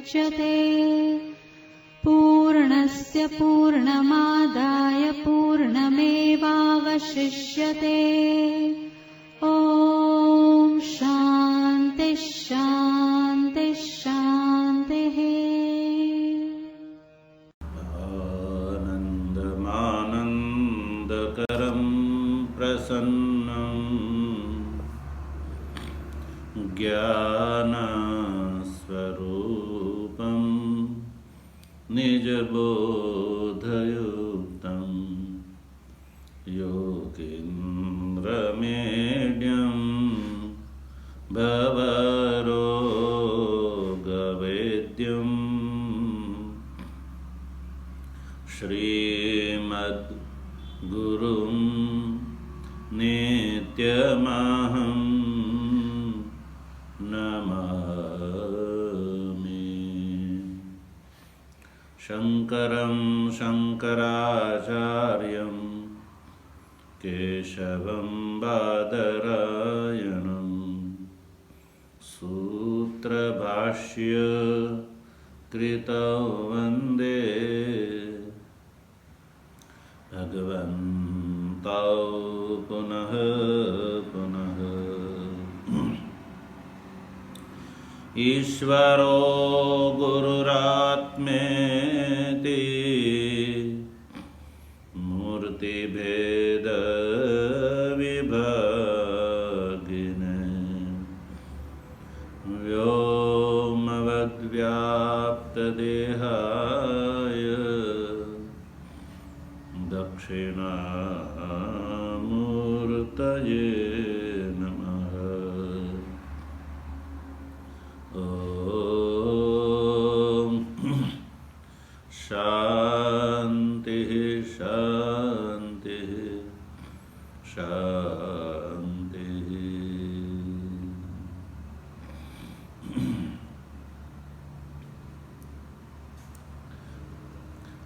मुच्यते। पूर्णस्य पूर्णमादाय पूर्णमेवावशिष्यते। ॐ शान्ति शान्ति शान्तिः। आनन्दमानन्दकरं प्रसन्नं ज्ञानस्वरूपं निजबोधयुक्तं योगीन्द्रमेड्यं भवरोगवेद्यं श्रीमद्गुरुं नित्यमहं नमामि। शङ्करं शङ्कराचार्यं केशवं बादरायणं सूत्रभाष्य कृतौ वन्दे भगवन्तौ पुनः पुनः। ईश्वरो गुरुरात्मेति मूर्तिभेदविभागिने व्योमवद्व्याप्तदेहाय दक्षिणामूर्तये नमः। ॐ शान्तिः शान्तिः शान्तिः।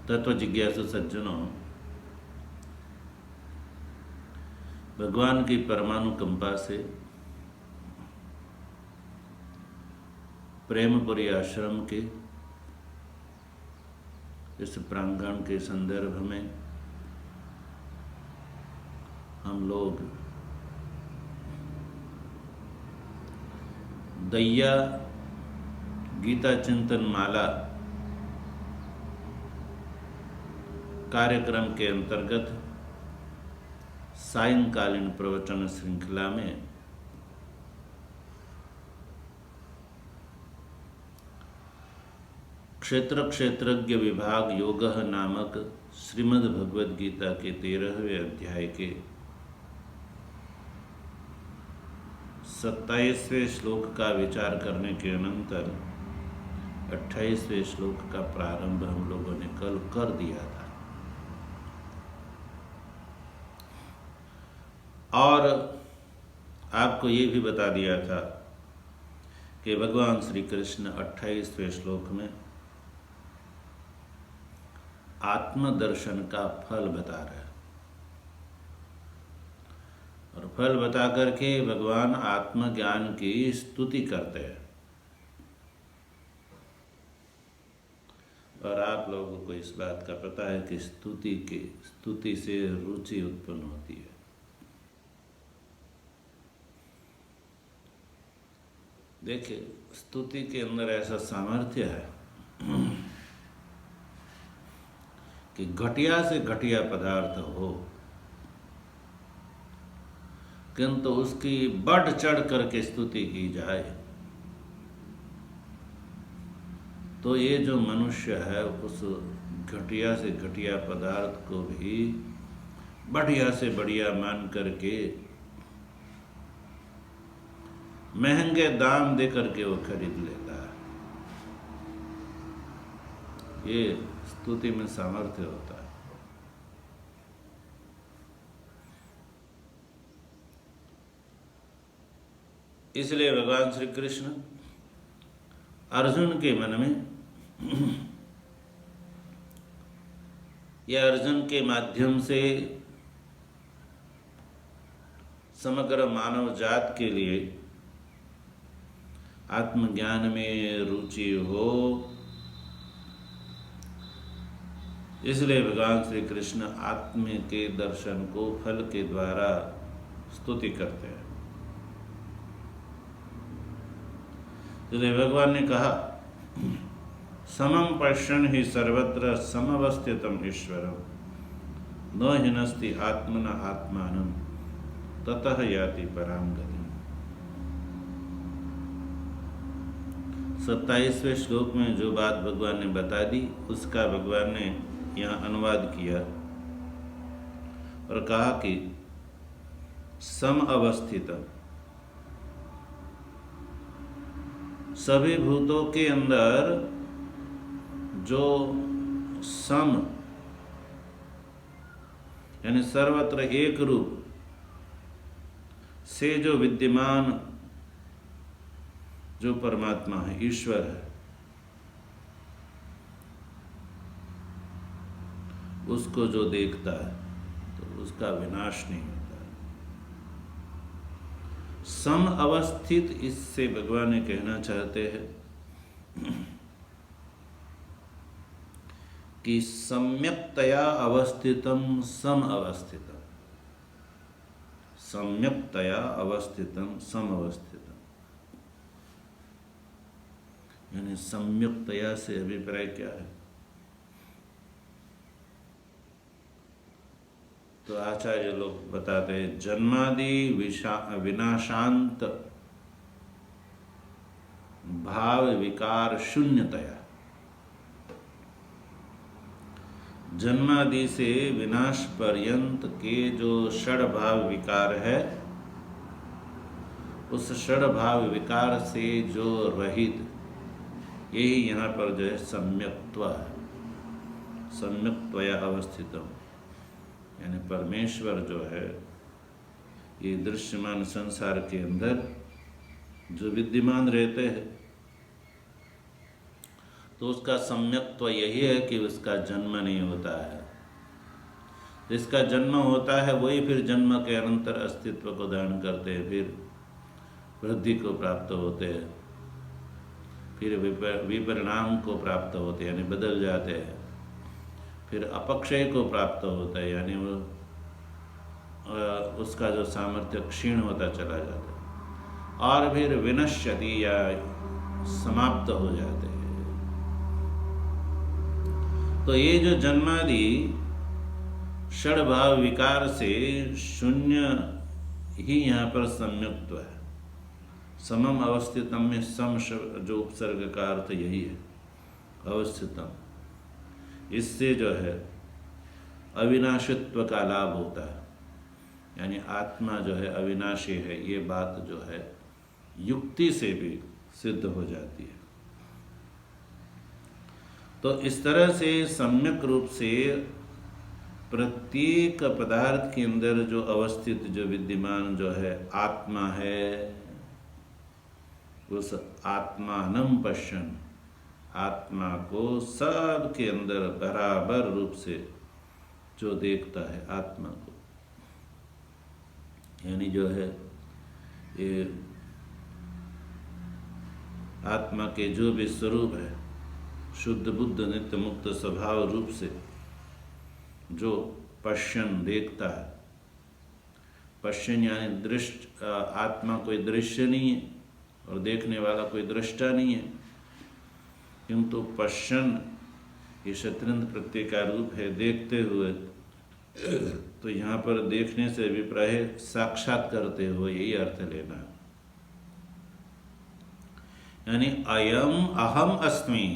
तत्व जिज्ञासु सज्जनों, भगवान की परमाणु कंपा से प्रेमपुरी आश्रम के इस प्रांगण के संदर्भ में हम लोग दैया गीता चिंतन माला कार्यक्रम के अंतर्गत सायंकालीन प्रवचन श्रृंखला में क्षेत्र क्षेत्रज्ञ विभाग योगः नामक श्रीमद् भगवद गीता के 13वें अध्याय के 27वें श्लोक का विचार करने के अनंतर 28वें श्लोक का प्रारंभ हम लोगों ने कल कर दिया था और आपको ये भी बता दिया था कि भगवान श्री कृष्ण 28वें श्लोक में आत्मदर्शन का फल बता रहे हैं और फल बता करके भगवान आत्मज्ञान की स्तुति करते हैं। और आप लोगों को इस बात का पता है कि स्तुति से रुचि उत्पन्न होती है। देखिए, स्तुति के अंदर ऐसा सामर्थ्य है कि घटिया से घटिया पदार्थ हो किंतु उसकी बढ़ चढ़ करके स्तुति की जाए तो ये जो मनुष्य है उस घटिया से घटिया पदार्थ को भी बढ़िया से बढ़िया मान करके महंगे दाम दे करके वो खरीद लेता है। ये स्तुति में सामर्थ्य होता है। इसलिए भगवान श्री कृष्ण अर्जुन के मन में या अर्जुन के माध्यम से समग्र मानव जात के लिए आत्मज्ञान में रुचि हो। इसलिए भगवान श्री कृष्ण आत्म के दर्शन को फल के द्वारा स्तुति करते हैं। इसलिए भगवान ने कहा, समम पश्यन् हि सर्वत्र समवस्थितम ईश्वरम न हिनस्ति आत्मना आत्मानं ततः याति पराम गतिम्। 27वें श्लोक में जो बात भगवान ने बता दी, उसका भगवान ने यहाँ अनुवाद किया और कहा कि सम अवस्थित, सभी भूतों के अंदर जो सम यानी सर्वत्र एक रूप से जो विद्यमान जो परमात्मा है, ईश्वर है, उसको जो देखता है तो उसका विनाश नहीं होता है। सम अवस्थित, इससे भगवान ने कहना चाहते हैं कि सम्यक्तया अवस्थितम सम अवस्थितम, सम्यक्तया अवस्थितम सम अवस्थितम, यानी सम्यक्तया से अभिप्राय क्या है? तो आचार्य लोग बताते हैं, जन्मादि विनाशांत भाव विकार शून्यतया, जन्मादि से विनाश पर्यंत के जो षड भाव विकार है, उस षड भाव विकार से जो रहित, यही यहाँ पर जो है सम्यक्त्व है, सम्यक्त्वया अवस्थितम, यानी परमेश्वर जो है ये दृश्यमान संसार के अंदर जो विद्यमान रहते हैं, तो उसका सम्यक्त्व यही है कि उसका जन्म नहीं होता है। जिसका जन्म होता है वही फिर जन्म के अनंतर अस्तित्व को धारण करते हैं, फिर वृद्धि को प्राप्त होते हैं, फिर विपरिणाम को प्राप्त होते हैं, यानी बदल जाते हैं, फिर अपक्षय को प्राप्त होता है, यानी वो उसका जो सामर्थ्य क्षीण होता चला जाता है, और फिर विनश्यति या समाप्त हो जाते हैं। तो ये जो जन्मादि षड्भाव विकार से शून्य ही यहाँ पर सम्यक्त्व है। समम अवस्थितम में सम जो उपसर्ग का अर्थ यही है, अवस्थितम। इससे जो है अविनाशित्व का लाभ होता है, यानी आत्मा जो है अविनाशी है, ये बात जो है युक्ति से भी सिद्ध हो जाती है। तो इस तरह से सम्यक रूप से प्रत्येक पदार्थ के अंदर जो अवस्थित जो विद्यमान जो है आत्मा है, उस आत्मानं पश्यन्, आत्मा को सब के अंदर बराबर रूप से जो देखता है आत्मा को, यानी जो है ये आत्मा के जो भी स्वरूप है, शुद्ध बुद्ध नित्य मुक्त स्वभाव रूप से जो पश्यन् देखता है, पश्यन् यानी दृष्ट, आत्मा कोई दृश्य नहीं है और देखने वाला कोई दृष्टा नहीं है, किंतु पश्यन् ये शतरंज प्रत्यय का रूप है, देखते हुए। तो यहाँ पर देखने से अभिप्राय साक्षात करते हुए, यही अर्थ लेना, यानी अयम अहम अस्मि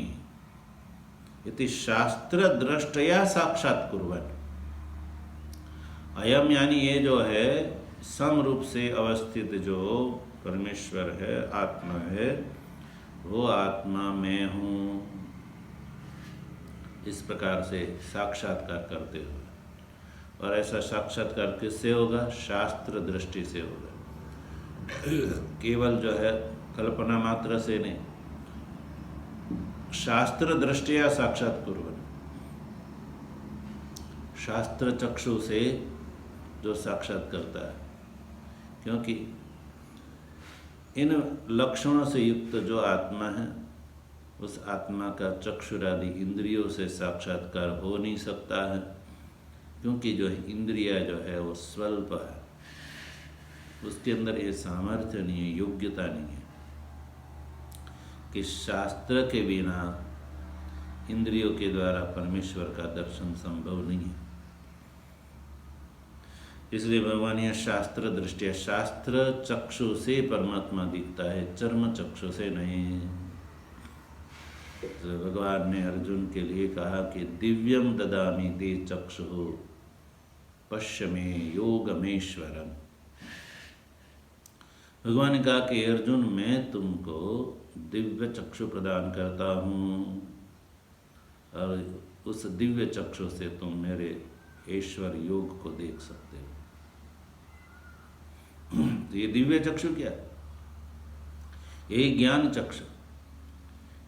इति शास्त्र दृष्टया साक्षात कुर्वन्। अयम यानी ये जो है सम रूप से अवस्थित जो परमेश्वर है, आत्मा है, वो आत्मा मैं हूँ, इस प्रकार से साक्षात्कार करते हुए। और ऐसा साक्षात्कार किससे होगा? शास्त्र दृष्टि से होगा, केवल जो है कल्पना मात्र से नहीं, शास्त्र दृष्टिया साक्षात कुर्वन्, शास्त्र चक्षु से जो साक्षात करता है। क्योंकि इन लक्षणों से युक्त जो आत्मा है उस आत्मा का चक्षुरादि इंद्रियों से साक्षात्कार हो नहीं सकता है, क्योंकि जो इंद्रिया जो है वो स्वल्प है, उसके अंदर ये सामर्थ्य नहीं है, योग्यता नहीं है कि शास्त्र के बिना इंद्रियों के द्वारा परमेश्वर का दर्शन संभव नहीं है। इसलिए भगवान यह शास्त्र दृष्टिया, शास्त्र चक्षु से परमात्मा दिखता है, चर्म चक्षु से नहीं। तो भगवान ने अर्जुन के लिए कहा कि दिव्यम ददामि ते चक्षुः पश्य मे योगमेश्वरम। भगवान ने कहा कि अर्जुन मैं तुमको दिव्य चक्षु प्रदान करता हूँ और उस दिव्य चक्षु से तुम मेरे ईश्वर योग को देख सकते हो। तो ये दिव्य चक्षु क्या, ये ज्ञान चक्षु,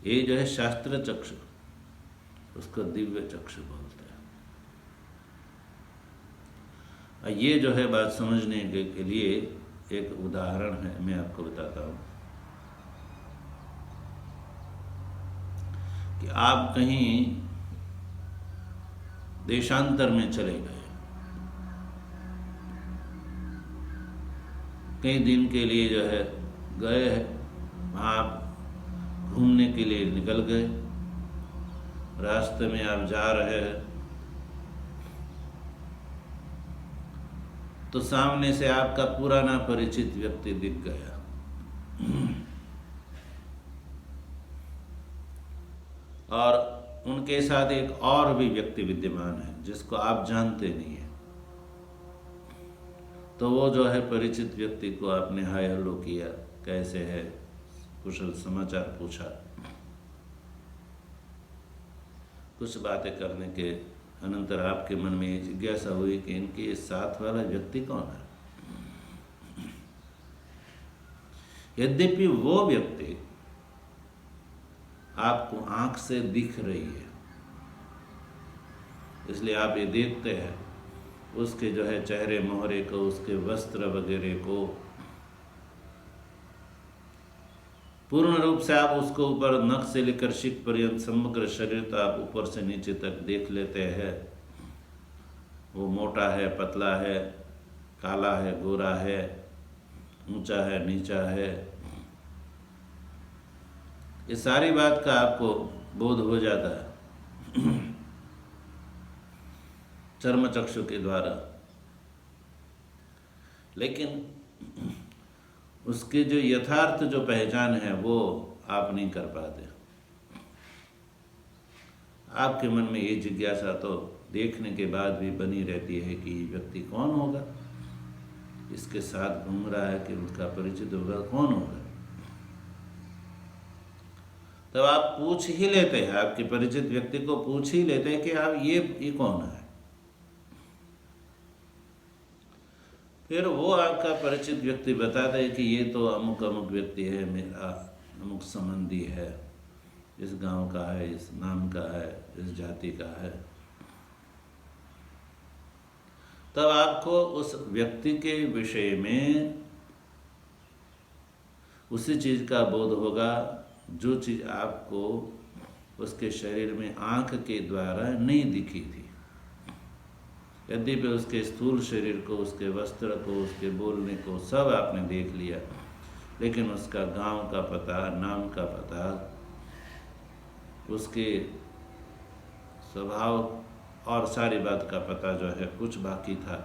ये जो है शास्त्र चक्षु, उसको दिव्य चक्षु बोलते हैं। ये जो है बात समझने के लिए एक उदाहरण है, मैं आपको बताता हूँ कि आप कहीं देशांतर में चले गए, कई दिन के लिए जो है गए हैं, वहाँ आप घूमने के लिए निकल गए, रास्ते में आप जा रहे हैं तो सामने से आपका पुराना परिचित व्यक्ति दिख गया। और उनके साथ एक और भी व्यक्ति विद्यमान है जिसको आप जानते नहीं है। तो वो जो है परिचित व्यक्ति को आपने हाय हेलो किया, कैसे है, कुशल समाचार पूछा। कुछ बातें करने के अनंतर आपके मन में जिज्ञासा हुई कि इनके साथ वाला व्यक्ति कौन है। यद्यपि वो व्यक्ति आपको आंख से दिख रही है, इसलिए आप ये देखते हैं उसके जो है चेहरे मोहरे को, उसके वस्त्र वगैरह को, पूर्ण रूप से आप उसको ऊपर नख से लेकर शिख पर्यंत समग्र शरीर तो आप ऊपर से नीचे तक देख लेते हैं। वो मोटा है, पतला है, काला है, गोरा है, ऊंचा है, नीचा है, ये सारी बात का आपको बोध हो जाता है चर्म चक्षु के द्वारा। लेकिन उसके जो यथार्थ जो पहचान है वो आप नहीं कर पाते। आपके मन में ये जिज्ञासा तो देखने के बाद भी बनी रहती है कि ये व्यक्ति कौन होगा, इसके साथ घूम रहा है कि उसका परिचित होगा, कौन होगा। तब आप पूछ ही लेते हैं, आपके परिचित व्यक्ति को पूछ ही लेते हैं कि आप ये कौन है। फिर वो आपका परिचित व्यक्ति बताता है कि ये तो अमुक अमुक व्यक्ति है, मेरा अमुक संबंधी है, इस गांव का है, इस नाम का है, इस जाति का है। तब आपको उस व्यक्ति के विषय में उसी चीज का बोध होगा जो चीज आपको उसके शरीर में आंख के द्वारा नहीं दिखी थी। यद्यपि उसके स्थूल शरीर को, उसके वस्त्र को, उसके बोलने को सब आपने देख लिया, लेकिन उसका गांव का पता, नाम का पता, उसके स्वभाव और सारी बात का पता जो है कुछ बाकी था,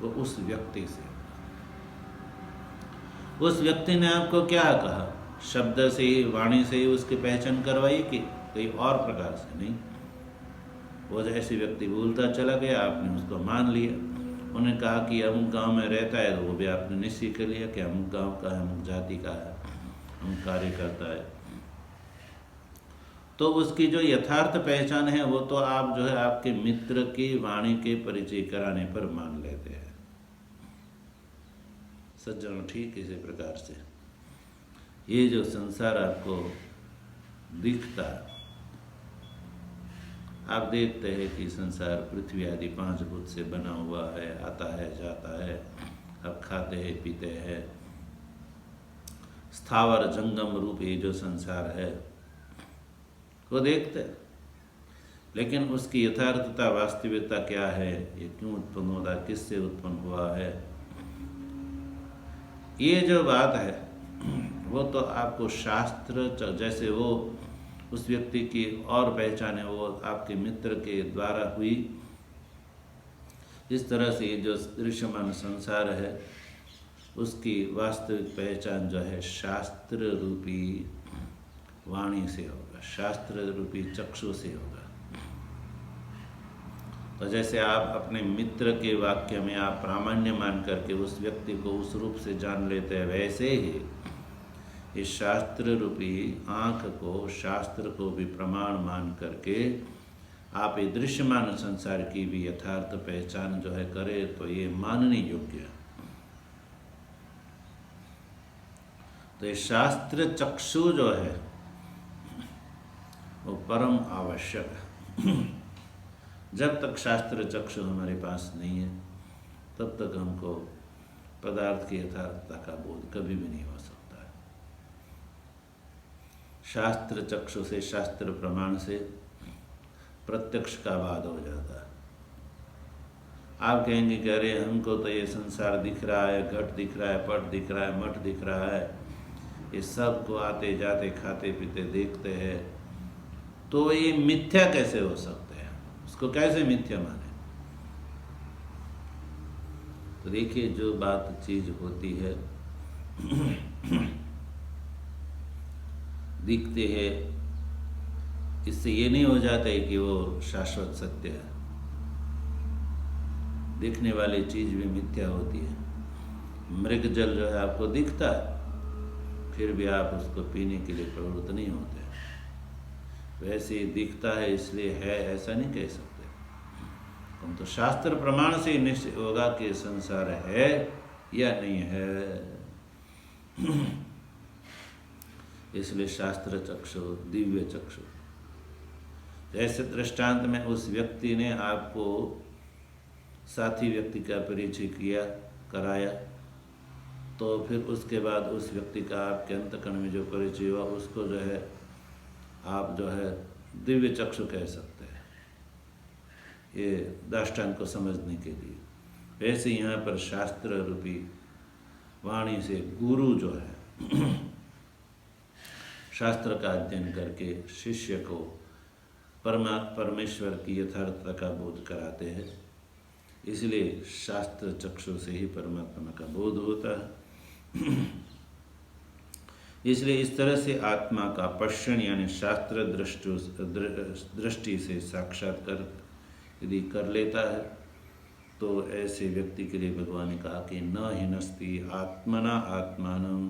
वो उस व्यक्ति से। उस व्यक्ति ने आपको क्या कहा, शब्द से ही, वाणी से ही उसकी पहचान करवाई कि कहीं और प्रकार से नहीं। वो जैसे व्यक्ति बोलता चला गया, आपने उसको मान लिया। उन्हें कहा कि अमुक गांव में रहता है, तो वो भी आपने निश्चय कर लिया कि अमुक गांव का है, अमुक जाति का है, अमुक कार्य करता है। तो उसकी जो यथार्थ पहचान है वो तो आप जो है आपके मित्र की वाणी के परिचय कराने पर मान लेते हैं। सज्जनों, ठीक इसी प्रकार से ये जो संसार आपको दिखता, आप देखते हैं कि संसार पृथ्वी आदि 5 भूत से बना हुआ है, आता है, जाता है, आप खाते हैं, पीते हैं, स्थावर जंगम रूप ये जो संसार है वो देखते हैं, लेकिन उसकी यथार्थता वास्तविकता क्या है, ये क्यों उत्पन्न होता है, किससे उत्पन्न हुआ है, ये जो बात है वो तो आपको शास्त्र जैसे वो उस व्यक्ति की और पहचान है वो आपके मित्र के द्वारा हुई, इस तरह से ये जो दृश्यमान संसार है उसकी वास्तविक पहचान जो है शास्त्र रूपी वाणी से होगा, शास्त्र रूपी चक्षु से होगा। तो जैसे आप अपने मित्र के वाक्य में आप प्रामाण्य मान करके उस व्यक्ति को उस रूप से जान लेते हैं, वैसे ही इस शास्त्र रूपी आँख को, शास्त्र को भी प्रमाण मान करके आप ये दृश्यमान संसार की भी यथार्थ पहचान जो है करे, तो ये मानने योग्य है। तो ये शास्त्र चक्षु जो है वो परम आवश्यक है। जब तक शास्त्र चक्षु हमारे पास नहीं है तब तक हमको पदार्थ की यथार्थता का बोध कभी भी नहीं हो सकता है। शास्त्र चक्षु से, शास्त्र प्रमाण से प्रत्यक्ष का वाद हो जाता है। आप कहेंगे कि अरे हमको तो ये संसार दिख रहा है, घट दिख रहा है, पट दिख रहा है, मठ दिख रहा है, ये सब को आते जाते खाते पीते देखते हैं, तो ये मिथ्या कैसे हो सकते हैं, उसको कैसे मिथ्या माने। तो देखिए जो बात चीज होती है दिखते हैं, इससे ये नहीं हो जाता है कि वो शाश्वत सत्य है। दिखने वाली चीज भी मिथ्या होती है। मृग जल जो है आपको दिखता है, फिर भी आप उसको पीने के लिए प्रवृत्त नहीं होते। वैसे ही दिखता है इसलिए है ऐसा नहीं कह सकते। हम तो शास्त्र प्रमाण से निश्चय होगा कि संसार है या नहीं है। इसलिए शास्त्र चक्षु, दिव्य चक्षु। जैसे दृष्टांत में उस व्यक्ति ने आपको साथी व्यक्ति का परिचय किया, कराया, तो फिर उसके बाद उस व्यक्ति का आपके अंतकरण में जो परिचय हुआ उसको जो है आप जो है दिव्य चक्षु कह सकते हैं, ये दृष्टांत को समझने के लिए। वैसे यहाँ पर शास्त्र रूपी वाणी से गुरु जो है शास्त्र का अध्ययन करके शिष्य को परमेश्वर की यथार्थता का बोध कराते हैं। इसलिए शास्त्र चक्षु से ही परमात्मा का बोध होता है। इसलिए इस तरह से आत्मा का पश्चन यानी शास्त्र दृष्टि से साक्षात्कार यदि कर लेता है तो ऐसे व्यक्ति के लिए भगवान ने कहा कि न हिनस्ति आत्मना आत्मानम।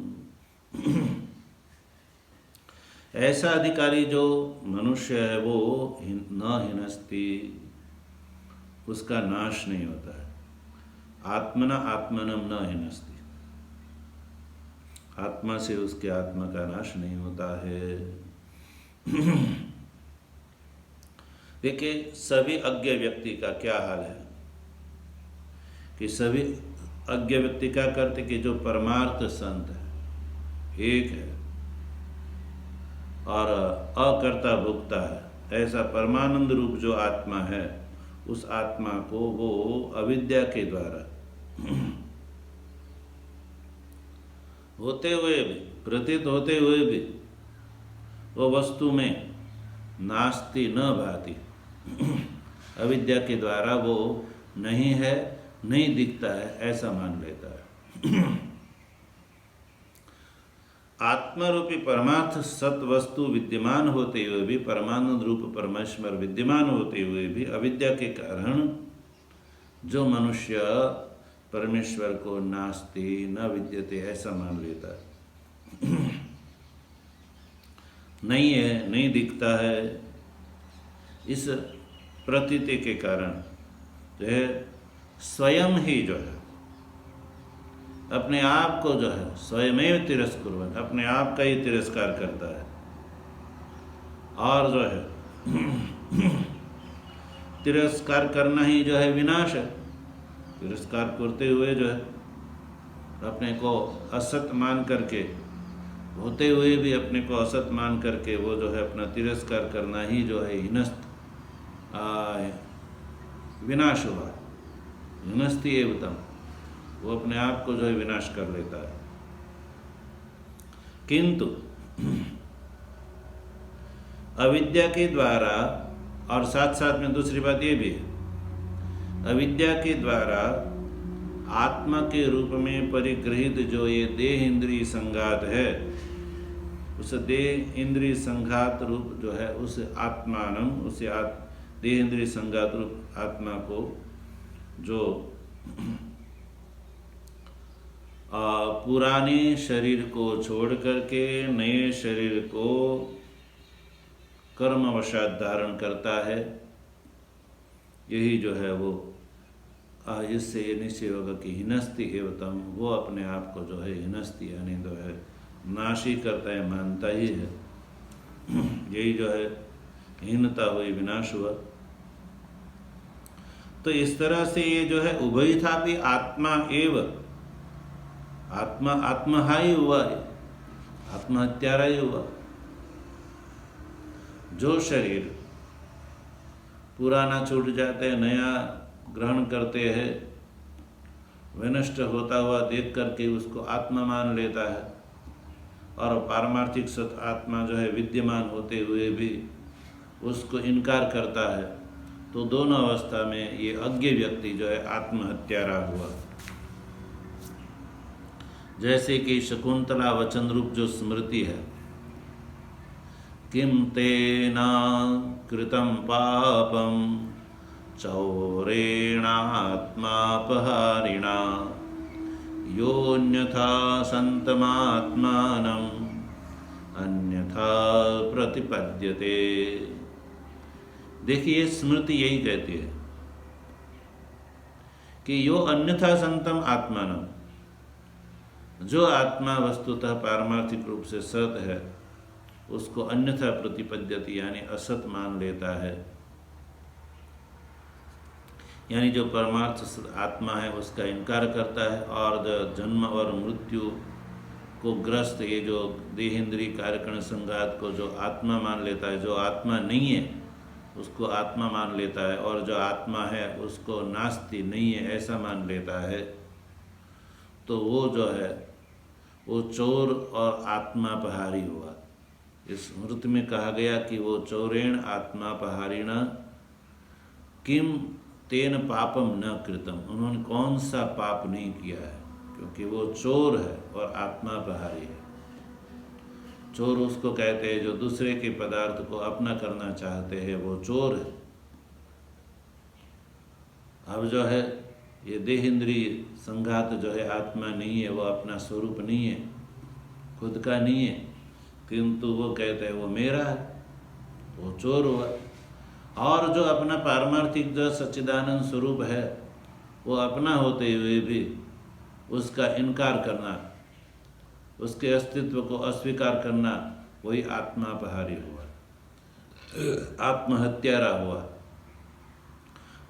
ऐसा अधिकारी जो मनुष्य है वो न हिनस्ति, उसका नाश नहीं होता है। आत्मना आत्मनम न हिनस्ति, आत्मा से उसके आत्मा का नाश नहीं होता है। देखिए सभी अज्ञ व्यक्ति का क्या हाल है कि सभी अज्ञ व्यक्ति क्या करते कि जो परमार्थ संत है, एक है और अकर्ता भोक्ता है, ऐसा परमानंद रूप जो आत्मा है उस आत्मा को वो अविद्या के द्वारा होते हुए भी, प्रतीत होते हुए भी वो वस्तु में नास्ति न भाति, अविद्या के द्वारा वो नहीं है, नहीं दिखता है, ऐसा मान लेता है। आत्मरूपी परमार्थ सत वस्तु विद्यमान होते हुए भी, परमानंद रूप परमेश्वर विद्यमान होते हुए भी अविद्या के कारण जो मनुष्य परमेश्वर को नास्ति न विद्यते ऐसा मान लेता है, नहीं है, नहीं दिखता है, इस प्रतीति के कारण जो है स्वयं ही जो है अपने आप को जो है स्वयमेव तिरस्कुर्वन्, अपने आप का ही तिरस्कार करता है और जो है तिरस्कार करना ही जो है विनाश है। तिरस्कार करते हुए जो है अपने को असत मान करके होते हुए भी अपने को असत मान करके वो जो है अपना तिरस्कार करना ही जो है हिनस्त विनाश हुआ। हिनस्ति एवतम, वो अपने आप को जो है विनाश कर लेता है। किंतु अविद्या के द्वारा, और साथ साथ में दूसरी बात ये भी है, अविद्या के द्वारा आत्मा के रूप में परिगृहित जो ये देह इंद्रिय संघात है, उस देह इंद्रिय संघात रूप जो है उस आत्मानम, उस देह इंद्रिय संघात रूप आत्मा को जो पुराने शरीर को छोड़ करके नए शरीर को कर्मवशात धारण करता है, यही जो है वो इससे ये निश्चय होगा कि हिनस्ति एवतम, वो अपने आप को जो है हिनस्ति यानी जो है नाश ही करता है, मानता ही है। यही जो है हीनता हुई, विनाश हुआ। तो इस तरह से ये जो है उभय था भी आत्मा एव, आत्मा ही हुआ, आत्महत्यारा ही हुआ। जो शरीर पुराना छूट जाते हैं, नया ग्रहण करते हैं, विनष्ट होता हुआ देख करके उसको आत्मा मान लेता है, और पारमार्थिक सत आत्मा जो है विद्यमान होते हुए भी उसको इनकार करता है, तो दोनों अवस्था में ये अज्ञ व्यक्ति जो है आत्महत्यारा हुआ। जैसे कि शकुंतला वचन रूप जो स्मृति है, किम तेना कृतं पापं चौरेणात्मापहारिणा योऽन्यथा संतमात्मानं अन्यथा प्रतिपद्यते। देखिए स्मृति यही कहती है कि यो अन्यथा संतम आत्मानं, जो आत्मा वस्तुतः पारमार्थिक रूप से सत है उसको अन्यथा प्रतिपद्यति यानी असत मान लेता है। यानी जो परमार्थ आत्मा है उसका इनकार करता है, और जो जन्म और मृत्यु को ग्रस्त ये जो देहेंद्रीय कार्यकरण संघात को जो आत्मा मान लेता है, जो आत्मा नहीं है उसको आत्मा मान लेता है, और जो आत्मा है उसको नास्ति नहीं है ऐसा मान लेता है, तो वो जो है वो चोर और आत्मापहारी हुआ। इस स्मृति में कहा गया कि वो चौरेण आत्मापहारिण किम तेन पापम न कृतम, उन्होंने कौन सा पाप नहीं किया है, क्योंकि वो चोर है और आत्मापहारी है। चोर उसको कहते हैं जो दूसरे के पदार्थ को अपना करना चाहते हैं, वो चोर है। अब जो है ये देह इंद्रिय संघात जो है आत्मा नहीं है, वो अपना स्वरूप नहीं है, खुद का नहीं है, किंतु वो कहते हैं वो मेरा है, वो चोर हुआ। और जो अपना पारमार्थिक जो सच्चिदानंद स्वरूप है वो अपना होते हुए भी उसका इनकार करना, उसके अस्तित्व को अस्वीकार करना, वही आत्मापहारी हुआ, आत्महत्यारा हुआ।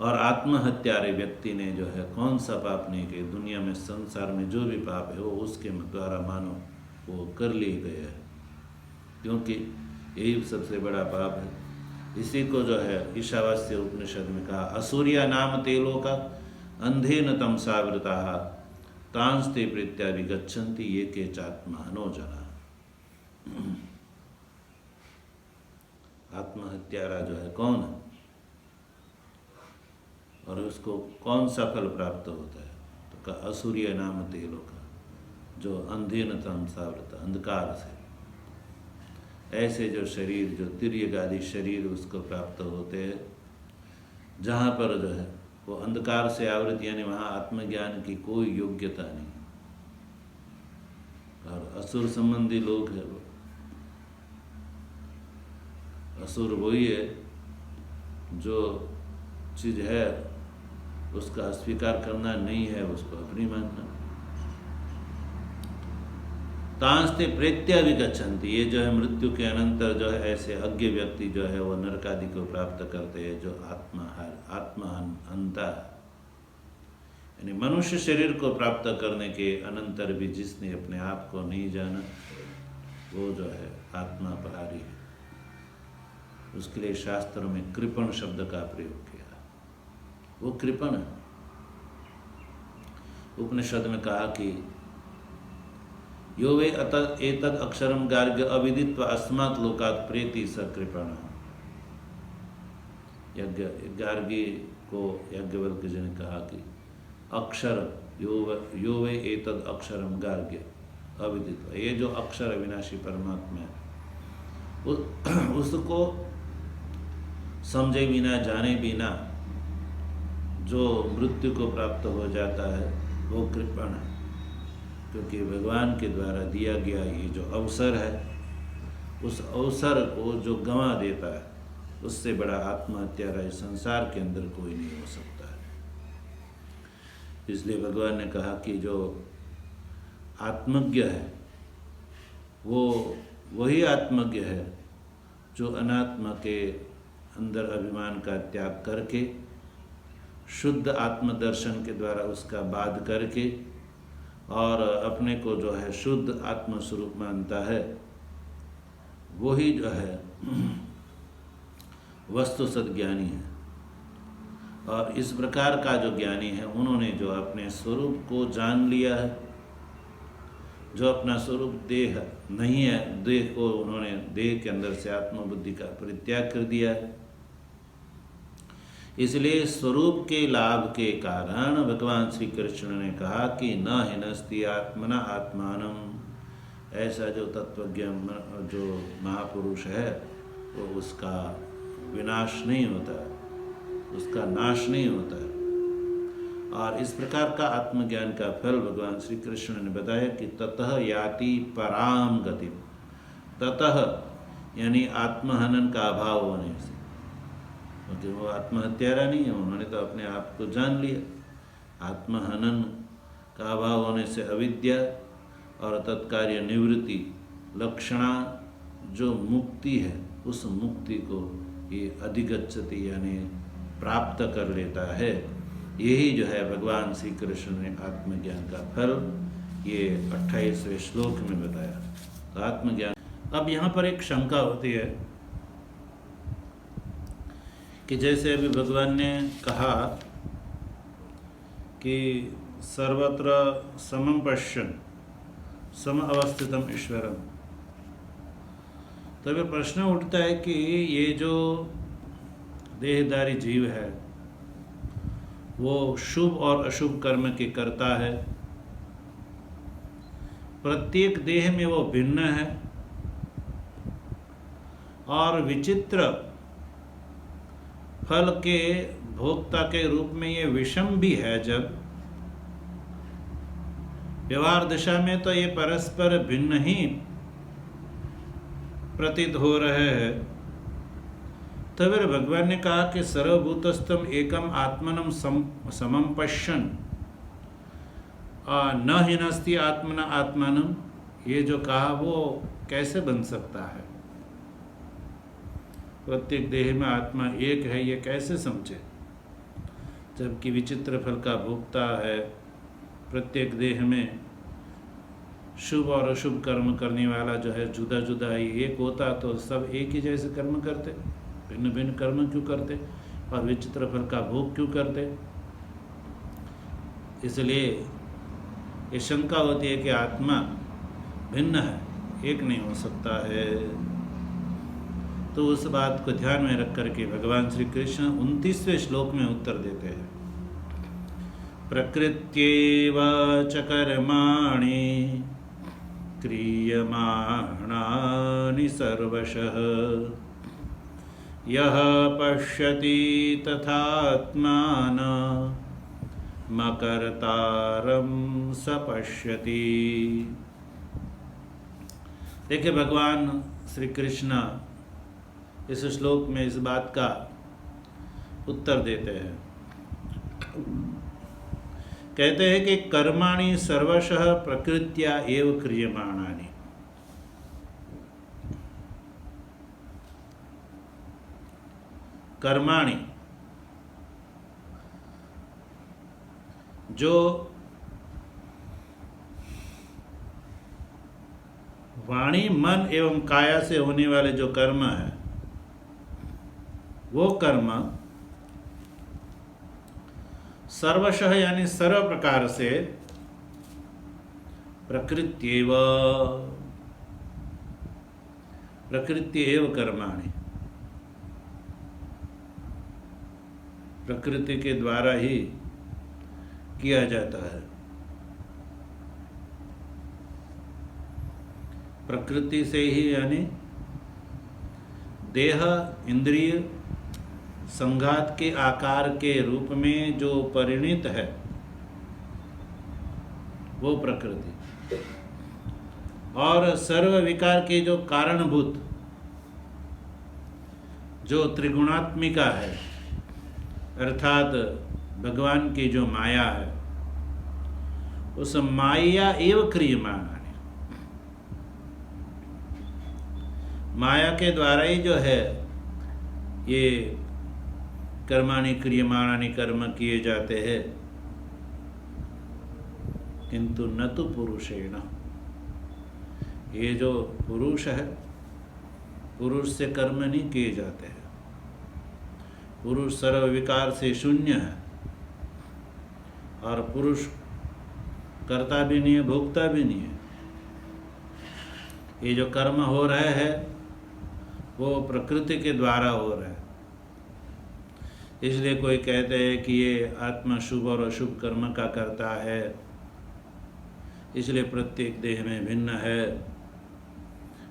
और आत्महत्यारे व्यक्ति ने जो है कौन सा पाप नहीं किया, दुनिया में संसार में जो भी पाप है वो उसके द्वारा मानो वो कर लिए गए हैं, क्योंकि यही सबसे बड़ा पाप है। इसी को जो है ईशावास्य उपनिषद में कहा, असुरिया नाम तेलो का अंधेन तमसावृता तांस्ते प्रीत्या विगच्छन्ति ये के चात्मानो जना। आत्महत्यारा जो है कौन है और उसको कौन सा फल प्राप्त होता है, तो का असुरिया नाम तेलो का, जो अंधेन तमसावृता, अंधकार से, ऐसे जो शरीर जो तिर्यगादि शरीर उसको प्राप्त होते हैं, जहाँ पर जो है वो अंधकार से आवृत, यानी वहाँ आत्मज्ञान की कोई योग्यता नहीं। और असुर संबंधी लोग है वो, असुर वही है जो चीज़ है उसका अस्वीकार करना नहीं है, उसको अपनी मानना। तांस्ते प्रेत्या विगच्छन्ति, ये जो है मृत्यु के अनंतर जो है ऐसे अज्ञ व्यक्ति जो है वो नरक आदि को प्राप्त करते हैं, जो आत्मा अंता, यानी मनुष्य शरीर को प्राप्त करने के अनंतर भी जिसने अपने आप को नहीं जाना, वो जो है आत्मापहारी है। उसके लिए शास्त्रों में कृपण शब्द का प्रयोग किया। वो कृपण है। उपनिषद में कहा कि यो वे एतद अक्षरम गार्ग्य अविदित्वा अस्मात् लोकात् प्रेति स कृपण। गार्गी को याज्ञवल्क्य जी ने कहा कि अक्षर यो वे एतद अक्षरम गार्ग्य अविदित्वा, ये जो अक्षर अविनाशी परमात्मा है उसको समझे बिना जाने बिना जो मृत्यु को प्राप्त हो जाता है वो कृपण है। क्योंकि भगवान के द्वारा दिया गया ये जो अवसर है, उस अवसर को जो गंवा देता है उससे बड़ा आत्महत्यारा इस संसार के अंदर कोई नहीं हो सकता है। इसलिए भगवान ने कहा कि जो आत्मज्ञ है वो वही आत्मज्ञ है जो अनात्मा के अंदर अभिमान का त्याग करके शुद्ध आत्मदर्शन के द्वारा उसका बाध करके और अपने को जो है शुद्ध आत्मस्वरूप मानता है, वही जो है वस्तु सद्ज्ञानी है। और इस प्रकार का जो ज्ञानी है, उन्होंने जो अपने स्वरूप को जान लिया है, जो अपना स्वरूप देह नहीं है, देह को उन्होंने देह के अंदर से आत्मबुद्धि का परित्याग कर दिया है। इसलिए स्वरूप के लाभ के कारण भगवान श्री कृष्ण ने कहा कि न हिनस्ति आत्मना आत्मानम। ऐसा जो तत्वज्ञ जो महापुरुष है वो उसका विनाश नहीं होता, उसका नाश नहीं होता। और इस प्रकार का आत्मज्ञान का फल भगवान श्री कृष्ण ने बताया कि ततः याति पराम गति। ततः यानी आत्महनन का अभाव होने से, क्योंकि वो आत्महत्यारा नहीं है, उन्होंने तो अपने आप को जान लिया। आत्महनन का अभाव होने से अविद्या और तत्कार्य निवृत्ति लक्षणा जो मुक्ति है, उस मुक्ति को ये अधिगच्छति यानी प्राप्त कर लेता है। यही जो है भगवान श्री कृष्ण ने आत्मज्ञान का फल ये 28वें श्लोक में बताया। तो आत्मज्ञान। अब यहाँ पर एक शंका होती है कि जैसे अभी भगवान ने कहा कि सर्वत्र समं पश्यन् सम अवस्थितम ईश्वरम, तब ये प्रश्न उठता है कि ये जो देहधारी जीव है वो शुभ और अशुभ कर्म के करता है। प्रत्येक देह में वो भिन्न है और विचित्र फल के भोक्ता के रूप में ये विषम भी है। जब व्यवहार दिशा में तो ये परस्पर भिन्न ही प्रतीत हो रहे हैं, तो फिर भगवान ने कहा कि सर्वभूतस्थम एकम आत्मनम समम पश्यन् न हिनस्ति आत्मना आत्मानम, ये जो कहा वो कैसे बन सकता है? प्रत्येक देह में आत्मा एक है, ये कैसे समझे? जबकि विचित्र फल का भोक्ता है। प्रत्येक देह में शुभ और अशुभ कर्म करने वाला जो है जुदा जुदा ही एक होता तो सब एक ही जैसे कर्म करते, भिन्न भिन्न कर्म क्यों करते और विचित्र फल का भोग क्यों करते? इसलिए ये शंका होती है कि आत्मा भिन्न है, एक नहीं हो सकता है। तो उस बात को ध्यान में रख करके भगवान श्री कृष्ण 29वें श्लोक में उत्तर देते हैं। प्रकृत्येव च कर्माणि क्रियमाणानि सर्वशः यः पश्यति तथात्मानं मकर्तारं स पश्यति। देखिए भगवान श्री कृष्ण इस श्लोक में इस बात का उत्तर देते हैं। कहते हैं कि कर्माणि सर्वशः प्रकृत्या एव क्रियमाणानि। कर्माणि जो वाणी मन एवं काया से होने वाले जो कर्म है वो कर्म सर्वशः यानी सर्व प्रकार से प्रकृत्येव कर्माणि, प्रकृति के द्वारा ही किया जाता है। प्रकृति से ही यानी देह इंद्रिय संघात के आकार के रूप में जो परिणित है वो प्रकृति, और सर्व विकार के जो कारणभूत जो त्रिगुणात्मिका है अर्थात भगवान की जो माया है, उस माया एव क्रियमाण, माया के द्वारा ही जो है ये कर्माणि क्रियमाणानि कर्म किए जाते हैं, किंतु न तो पुरुषेण। ये जो पुरुष है, पुरुष से कर्म नहीं किए जाते हैं। पुरुष सर्व विकार से शून्य है और पुरुष करता भी नहीं है, भोगता भी नहीं है। ये जो कर्म हो रहे हैं वो प्रकृति के द्वारा हो रहा है। इसलिए कोई कहते हैं कि ये आत्मा शुभ और अशुभ कर्म का करता है, इसलिए प्रत्येक देह में भिन्न है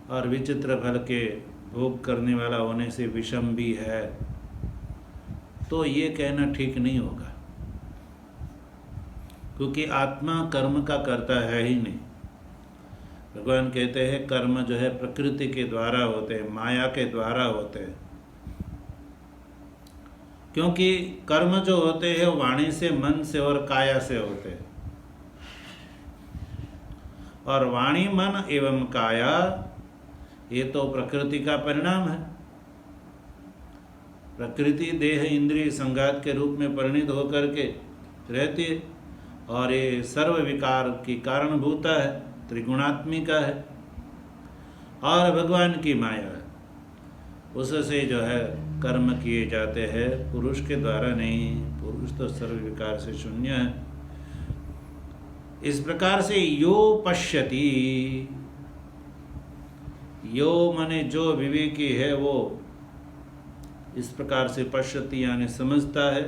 और विचित्र फल के भोग करने वाला होने से विषम भी है। तो ये कहना ठीक नहीं होगा, क्योंकि आत्मा कर्म का करता है ही नहीं। भगवान कहते हैं कर्म जो है प्रकृति के द्वारा होते हैं, माया के द्वारा होते हैं, क्योंकि कर्म जो होते हैं वाणी से, मन से और काया से होते हैं। और वाणी मन एवं काया ये तो प्रकृति का परिणाम है। प्रकृति देह इंद्रिय संघात के रूप में परिणित होकर के रहती है और ये सर्व विकार की कारणभूता है, त्रिगुणात्मिका है और भगवान की माया है। उससे जो है कर्म किए जाते हैं, पुरुष के द्वारा नहीं। पुरुष तो सर्व विकार से शून्य है। इस प्रकार से यो पश्यति, यो माने जो विवेकी है वो इस प्रकार से पश्यति यानी समझता है,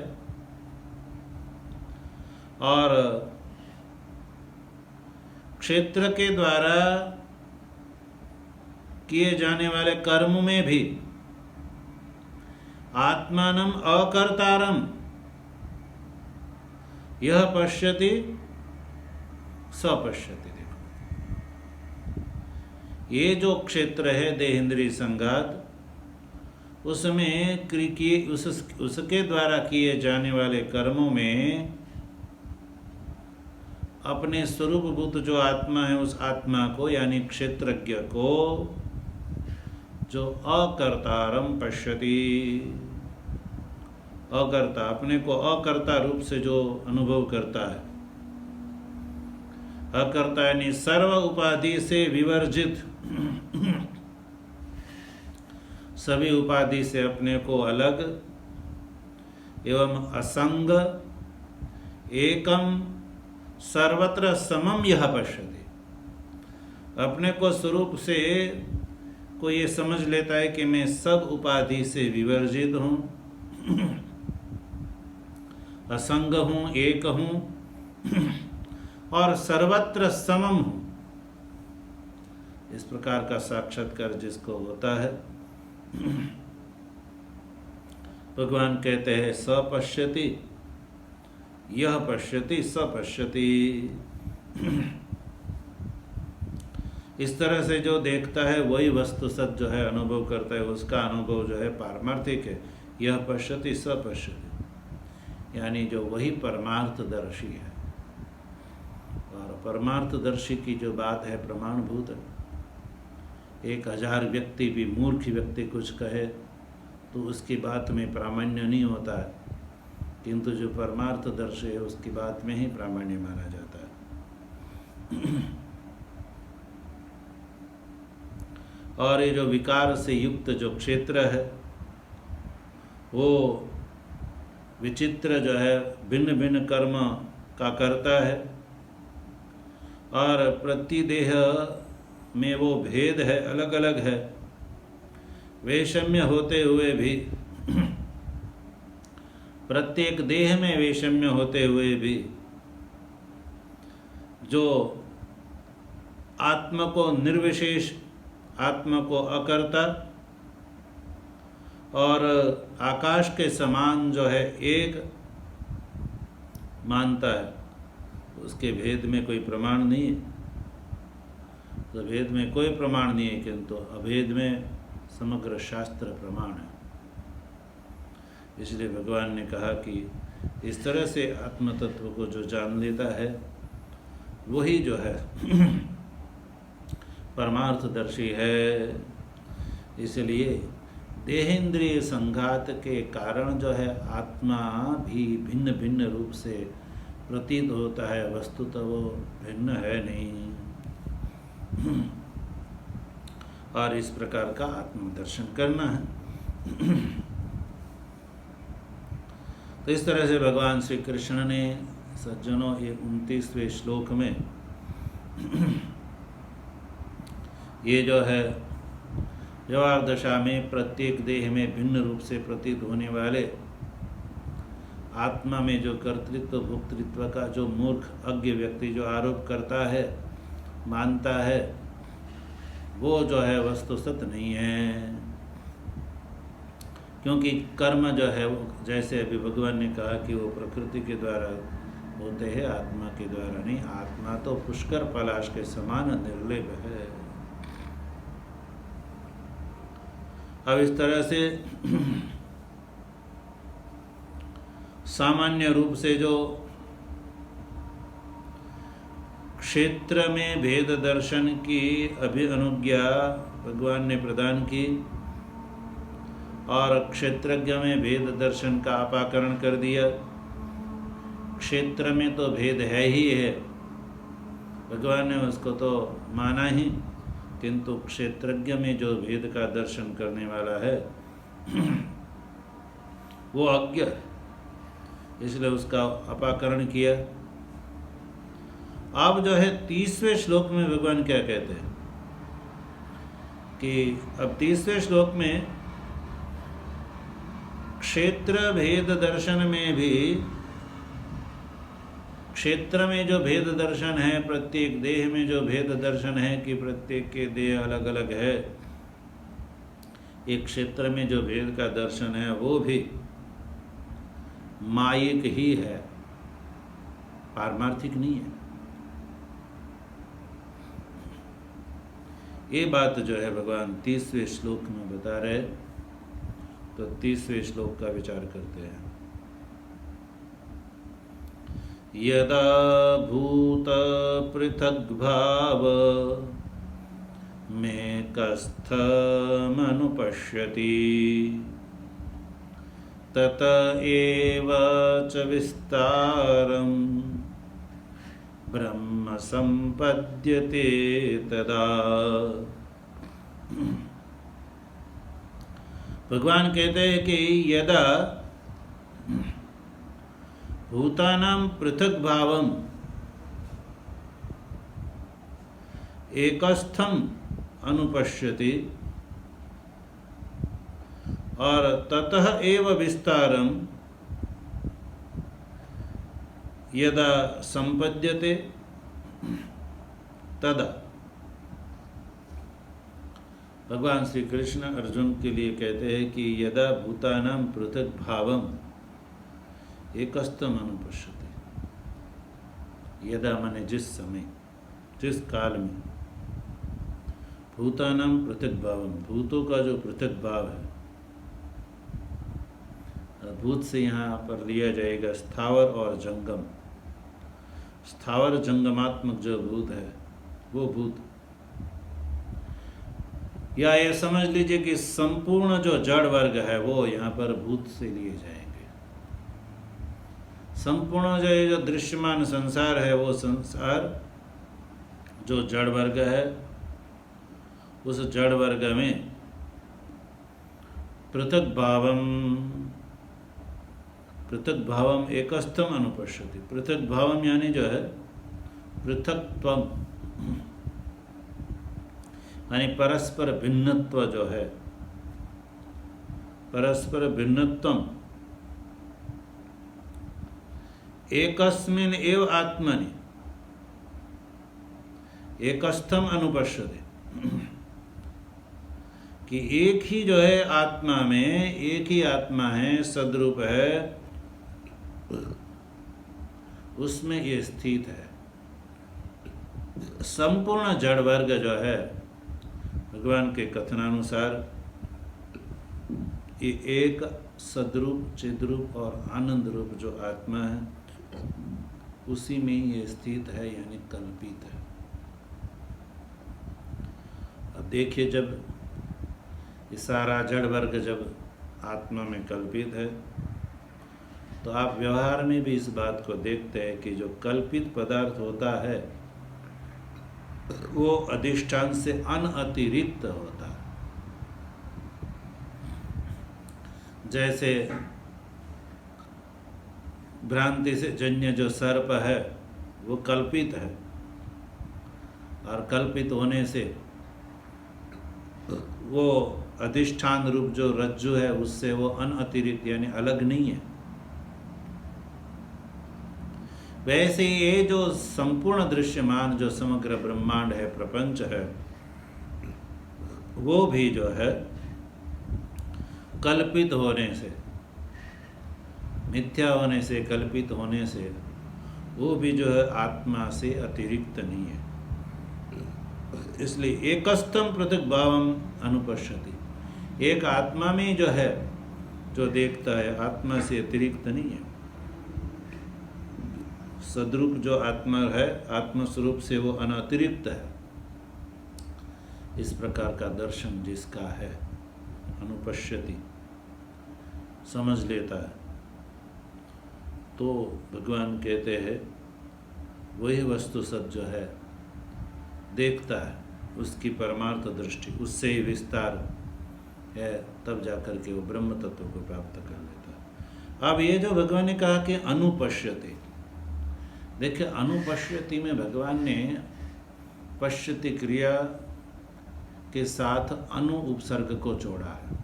और क्षेत्र के द्वारा किए जाने वाले कर्म में भी आत्मानम अकर्तारम यह पश्यति सपश्यति। देखो ये जो क्षेत्र है देहेंद्रिय संघात, उसमें उसके द्वारा किए जाने वाले कर्मों में अपने स्वरूपभूत जो आत्मा है उस आत्मा को यानी क्षेत्रज्ञ को जो अकर्तारम पश्यति, अकर्ता अपने को अकर्ता रूप से जो अनुभव करता है, अकर्ता यानी सर्व उपाधि से विवर्जित, सभी उपाधि से अपने को अलग एवं असंग एकम सर्वत्र समम यह पश्यति। अपने को स्वरूप से कोई ये समझ लेता है कि मैं सब उपाधि से विवर्जित हूँ, असंग हूँ, एक हूँ और सर्वत्र समम हूँ। इस प्रकार का साक्षात्कार जिसको होता है, भगवान कहते हैं सपश्यति यह पश्यति सपश्यति। इस तरह से जो देखता है वही वस्तु सत जो है अनुभव करता है, उसका अनुभव जो है पारमार्थिक है। यह पश्यति सपश्यति यानी जो वही परमार्थदर्शी है। और परमार्थदर्शी की जो बात है प्रमाणभूत है। 1000 व्यक्ति भी मूर्ख व्यक्ति कुछ कहे तो उसकी बात में प्रामाण्य नहीं होता है, किंतु जो परमार्थदर्शी है उसकी बात में ही प्रामाण्य माना जाता है। और ये जो विकार से युक्त जो क्षेत्र है वो विचित्र जो है भिन्न भिन्न कर्म का करता है, और प्रतिदेह में वो भेद है, अलग अलग है। वैषम्य होते हुए भी प्रत्येक देह में वैषम्य होते हुए भी जो आत्मा को निर्विशेष, आत्मा को अकर्ता और आकाश के समान जो है एक मानता है, उसके भेद में कोई प्रमाण नहीं है। तो भेद में कोई प्रमाण नहीं है, किंतु अभेद में समग्र शास्त्र प्रमाण है। इसलिए भगवान ने कहा कि इस तरह से आत्म तत्व को जो जान लेता है वही जो है परमार्थदर्शी है। इसलिए देहेंद्रिय संघात के कारण जो है आत्मा भी भिन्न भिन्न रूप से प्रतीत होता है, वस्तुतः वो भिन्न है नहीं। और इस प्रकार का आत्मदर्शन करना है। तो इस तरह से भगवान श्री कृष्ण ने सज्जनों ये 29वें श्लोक में ये जो है व्यवहार दशा में प्रत्येक देह में भिन्न रूप से प्रतीत होने वाले आत्मा में जो कर्तृत्व भोक्तृत्व का जो मूर्ख अज्ञ व्यक्ति जो आरोप करता है, मानता है, वो जो है वस्तु सत्य नहीं है। क्योंकि कर्म जो है वो जैसे अभी भगवान ने कहा कि वो प्रकृति के द्वारा होते हैं, आत्मा के द्वारा नहीं। आत्मा तो पुष्कर पलाश के समान निर्लेप है। अब इस तरह से सामान्य रूप से जो क्षेत्र में भेद दर्शन की अनुज्ञा भगवान ने प्रदान की और क्षेत्रज्ञ में भेद दर्शन का अपाकरण कर दिया। क्षेत्र में तो भेद है ही है, भगवान ने उसको तो माना ही, किंतु क्षेत्रज्ञ में जो भेद का दर्शन करने वाला है वो अज्ञ, इसलिए उसका अपाकरण किया। अब जो है 30वें श्लोक में भगवान क्या कहते हैं कि अब 30वें श्लोक में क्षेत्र भेद दर्शन में भी, क्षेत्र में जो भेद दर्शन है, प्रत्येक देह में जो भेद दर्शन है कि प्रत्येक के देह अलग अलग है, एक क्षेत्र में जो भेद का दर्शन है वो भी मायिक ही है, पारमार्थिक नहीं है। ये बात जो है भगवान 30वें श्लोक में बता रहे। तो 30वें श्लोक का विचार करते हैं। यदा भूत पृथग् भाव में कस्थमनुपश्यति तत एव च विस्तारं ब्रह्म संपद्यते तदा। भगवान कहते हैं कि यदा भूतानां पृथक् भावम एकस्थम अनुपश्यति और ततः एव विस्तारम यदा संपद्यते तदा। भगवान श्री कृष्ण अर्जुन के लिए कहते हैं कि यदा भूतानां पृथक् भावम एकस्थम अनुपश्यति, यदा माने जिस समय, जिस काल में, भूतानां पृथक् भावम, भूतों का जो पृथक भाव है, भूत से यहाँ पर लिया जाएगा स्थावर और जंगम। स्थावर जंगमात्मक जो भूत है वो भूत, या ये समझ लीजिए कि संपूर्ण जो जड़ वर्ग है वो यहाँ पर भूत से लिए जाएंगे। संपूर्ण जो दृश्यमान संसार है वो संसार जो जड़ वर्ग है उस जड़ वर्ग में पृथक भावम एकस्थम अनुपश्यति। पृथक भावम यानी जो है पृथकत्वम, यानी परस्पर भिन्नत्व जो है, परस्पर भिन्नत्वम एकस्मिन् एव आत्मनि एकस्थम अनुपश्यते, कि एक ही जो है आत्मा में, एक ही आत्मा है, सद्रूप है, उसमें ये स्थित है। संपूर्ण जड़ वर्ग जो है भगवान के कथनानुसार ये एक सद्रूप, चिद्रूप और आनंद रूप जो आत्मा है उसी में ये स्थित है, यानी कल्पित है। अब देखिए, जब ये सारा जड़ वर्ग जब आत्मा में कल्पित है तो आप व्यवहार में भी इस बात को देखते हैं कि जो कल्पित पदार्थ होता है वो अधिष्ठान से अनअतिरिक्त होता है। जैसे भ्रांति से जन्य जो सर्प है वो कल्पित है, और कल्पित होने से वो अधिष्ठान रूप जो रज्जु है उससे वो अनअतिरिक्त यानी अलग नहीं है। वैसे ये जो संपूर्ण दृश्यमान जो समग्र ब्रह्मांड है, प्रपंच है, वो भी जो है कल्पित होने से, मिथ्या होने से, कल्पित होने से वो भी जो है आत्मा से अतिरिक्त नहीं है। इसलिए एकस्थम पृथक भावम अनुपश्यति, एक आत्मा में जो है जो देखता है आत्मा से अतिरिक्त नहीं है। सद्रूप जो आत्मा है, आत्मस्वरूप से वो अनतिरिक्त है। इस प्रकार का दर्शन जिसका है, अनुपश्यति, समझ लेता है, तो भगवान कहते हैं वही वस्तु सत जो है देखता है, उसकी परमार्थ दृष्टि उससे ही विस्तार है, तब जाकर के वो ब्रह्म तत्व को प्राप्त कर लेता है। अब ये जो भगवान ने कहा कि अनुपश्यति, देखिए अनुपश्यति में भगवान ने पश्यति क्रिया के साथ अनु उपसर्ग को जोड़ा है।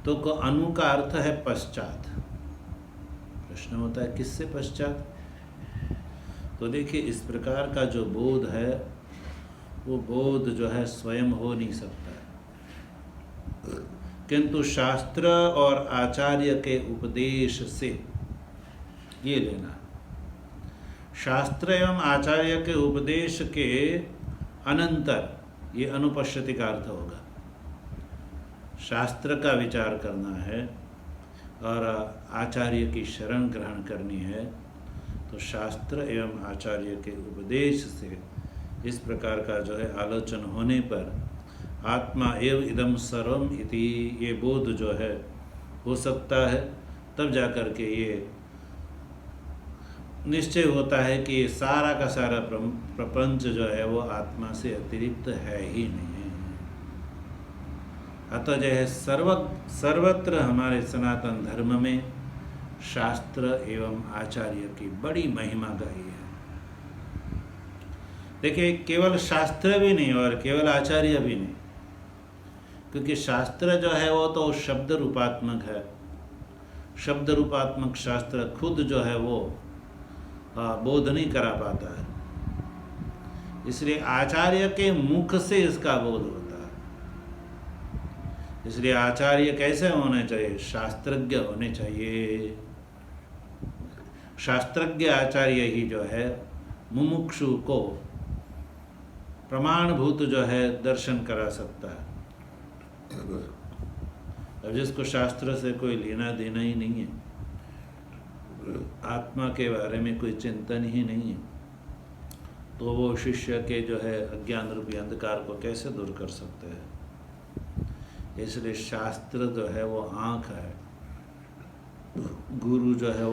तो अनु का अर्थ है पश्चात। प्रश्न होता है किससे पश्चात? तो देखिए इस प्रकार का जो बोध है वो बोध जो है स्वयं हो नहीं सकता है, किंतु शास्त्र और आचार्य के उपदेश से ये लेना। शास्त्र एवं आचार्य के उपदेश के अनंतर ये अनुपश्यति का अर्थ होगा। शास्त्र का विचार करना है और आचार्य की शरण ग्रहण करनी है, तो शास्त्र एवं आचार्य के उपदेश से इस प्रकार का जो है आलोचन होने पर आत्मा एव इदम सर्वम इति ये बोध जो है हो सकता है। तब जाकर के ये निश्चय होता है कि ये सारा का सारा प्रपंच जो है वो आत्मा से अतिरिक्त है ही नहीं है। अतः जो है सर्वत्र हमारे सनातन धर्म में शास्त्र एवं आचार्य की बड़ी महिमा गाई है। देखिए केवल शास्त्र भी नहीं और केवल आचार्य भी नहीं, क्योंकि शास्त्र जो है वो तो शब्द रूपात्मक है। शब्द रूपात्मक शास्त्र खुद जो है वो बोध नहीं करा पाता है, इसलिए आचार्य के मुख से इसका बोध होता है। इसलिए आचार्य कैसे होने चाहिए? शास्त्रज्ञ होने चाहिए। शास्त्रज्ञ आचार्य ही जो है मुमुक्षु को प्रमाणभूत जो है दर्शन करा सकता है। अब जिसको शास्त्र से कोई लेना देना ही नहीं है, आत्मा के बारे में कोई चिंतन ही नहीं है, तो वो शिष्य के जो है अज्ञान रूपी अंधकार को कैसे दूर कर सकते हैं? इसलिए शास्त्र जो है वो आँख है, गुरु जो है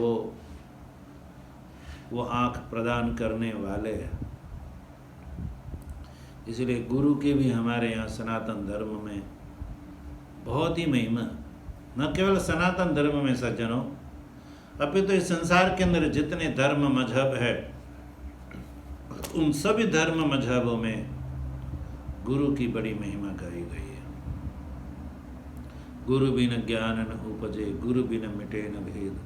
वो आँख प्रदान करने वाले हैं। इसलिए गुरु की भी हमारे यहाँ सनातन धर्म में बहुत ही महिमा, न केवल सनातन धर्म में सज्जनों, अभी तो इस संसार के अंदर जितने धर्म मजहब है उन सभी धर्म मजहबों में गुरु की बड़ी महिमा गाई गई है। गुरु बिन ज्ञान न उपजे, गुरु बिन मिटे न भेद,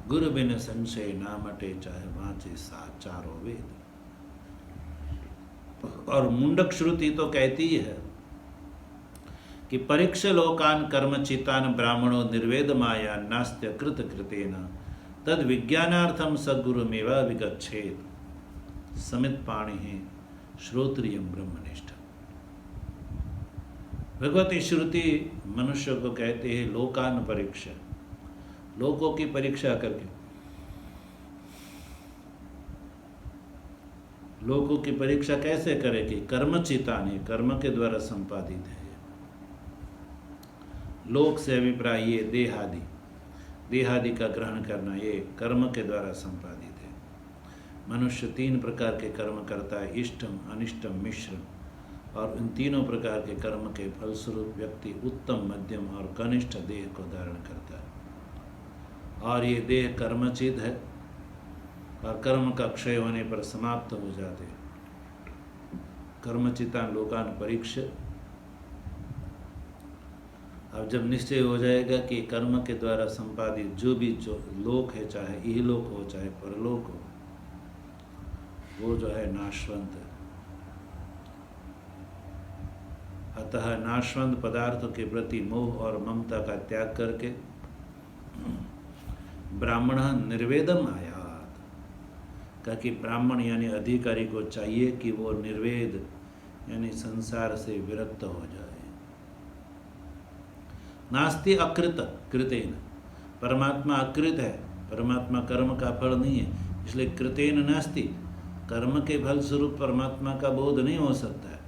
गुरु बिन संशय ना मटे, चाहे वांचे चारों वेद। और मुंडक श्रुति तो कहती है कि परीक्ष लोकान कर्मचितान ब्राह्मणो निर्वेद माया नास्त्य कृत कृतेन तद विज्ञानार्थम सद्गुरुमेवा विगच्छेत समित पाणि श्रोत्रियम ब्रह्मनिष्ठ। भगवती श्रुति मनुष्य को कहते हैं लोकान परीक्षा, लोगों की परीक्षा करके, लोगों की परीक्षा कैसे करेगी? कर्मचितानि, कर्म के द्वारा संपादित है। लोक से अभिप्राय ये देहादि, देहादि का ग्रहण करना, ये कर्म के द्वारा संपादित है। मनुष्य 3 प्रकार के कर्म करता है, इष्टम, अनिष्टम, मिश्र। और इन तीनों प्रकार के कर्म के फलस्वरूप व्यक्ति उत्तम, मध्यम और कनिष्ठ देह को धारण करता है। और ये देह कर्मचित है और कर्म का क्षय होने पर समाप्त हो जाते हैं। कर्मचितान लोकान परीक्ष। अब जब निश्चय हो जाएगा कि कर्म के द्वारा संपादित जो भी जो लोक है, चाहे इहलोक हो चाहे परलोक हो, वो जो है नाशवंत है। अतः नाशवंत पदार्थों के प्रति मोह और ममता का त्याग करके ब्राह्मण निर्वेदम आयात, कहा कि ब्राह्मण यानी अधिकारी को चाहिए कि वो निर्वेद यानी संसार से विरक्त हो जाए। नास्ति अकृत कृतेन, परमात्मा अकृत है, परमात्मा कर्म का फल नहीं है, इसलिए कृतेन नास्ति, कर्म के फल स्वरूप परमात्मा का बोध नहीं हो सकता है।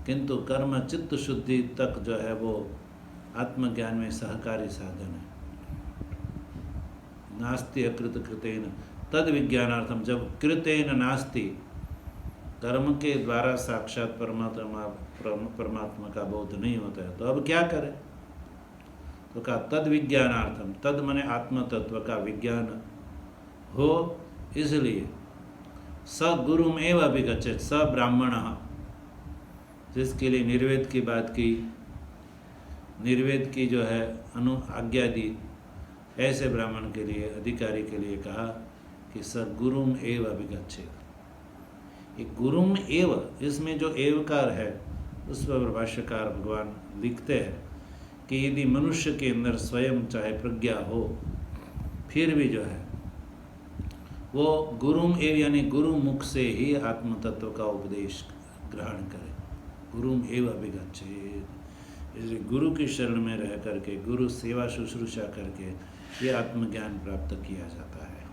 किंतु कर्म चित्त शुद्धि तक जो है वो आत्मज्ञान में सहकारी साधन है। नास्ति अकृत कृतेन तद विज्ञानार्थम, जब कृतेन नास्ति, कर्म के द्वारा साक्षात परमात्मा का बोध नहीं होता है, तो अब क्या करें? तो कहा तद विज्ञानार्थम, तद मने आत्म तत्व का विज्ञान हो, इसलिए स गुरुम एव अभिगच्छेत्, स ब्राह्मणः, जिसके लिए निर्वेद की बात की, निर्वेद की जो है आज्ञा दी, ऐसे ब्राह्मण के लिए, अधिकारी के लिए कहा कि स गुरुम एव अभिगच्छेत्। ये गुरुम एव, इसमें जो एवकार है उस पर भाष्यकार भगवान लिखते हैं कि यदि मनुष्य के अंदर स्वयं चाहे प्रज्ञा हो, फिर भी जो है वो गुरुम एव यानी गुरु मुख से ही आत्म तत्व का उपदेश ग्रहण करे। गुरुम एव अभिगच्छेत्, इसलिए गुरु की शरण में रह करके, गुरु सेवा शुश्रूषा करके ये आत्मज्ञान प्राप्त किया जाता है।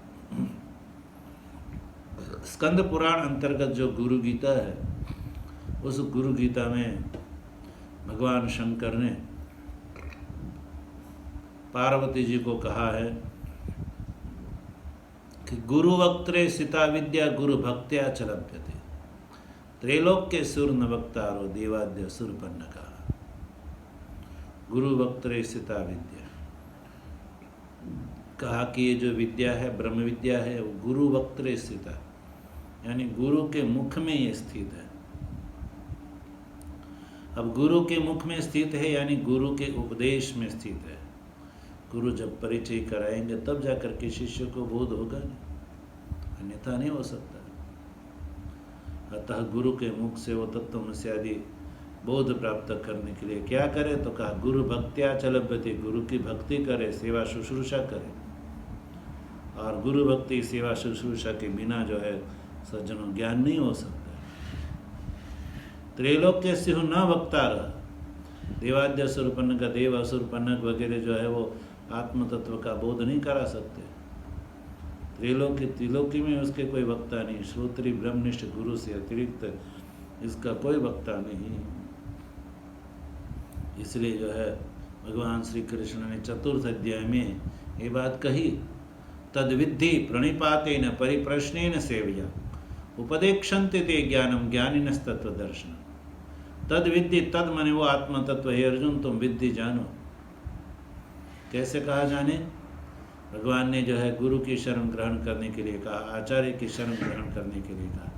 स्कंद पुराण अंतर्गत जो गुरु गीता है, उस गुरु गीता में भगवान शंकर ने पार्वती जी को कहा है कि गुरु वक्त्रे सिता विद्या गुरु भक्त्या च लभ्यते, त्रैलोक्य सुर न वक्तारो देवाद्य सुरपन्न का। गुरु वक्त्रे सिता विद्या, कहा कि ये जो विद्या है, ब्रह्म विद्या है, वो गुरु वक्त्रे स्थिता, यानी गुरु के मुख में ये स्थित है। अब गुरु के मुख में स्थित है यानी गुरु के उपदेश में स्थित है। गुरु जब परिचय कराएंगे तब जाकर के शिष्य को बोध होगा, नहीं अन्यथा नहीं हो सकता। अतः गुरु के मुख से वो तत्वमसि आदि बोध प्राप्त करने के लिए क्या करे? तो कहा गुरु भक्त्या च लभ्यते, गुरु की भक्ति करे, सेवा शुश्रूषा करे। और गुरु भक्ति सेवा शुश्रूषा के बिना जो है सज्जनों ज्ञान नहीं हो सकता। त्रैलोक्य से न वक्तार, देवाद्य असुरपन्न का देव, असुरपन्नक वगैरह जो है वो आत्म तत्व का बोध नहीं करा सकते। त्रिलोकी में उसके कोई वक्ता नहीं, श्रोत्री ब्रह्मनिष्ठ गुरु से अतिरिक्त इसका कोई वक्ता नहीं। इसलिए जो है भगवान श्री कृष्ण ने 4th अध्याय में ये बात कही, तद्विद्धि प्रणिपातेन परिप्रश्नेन सेव्या, उपदेक्षन्ते ते ज्ञानम ज्ञानिनस्तत्व दर्शन। तद विद्धि, तद माने वो आत्म तत्व है अर्जुन, तुम विद्धि जानो। कैसे कहा जाने? भगवान ने जो है गुरु की शरण ग्रहण करने के लिए कहा, आचार्य की शरण ग्रहण करने के लिए कहा।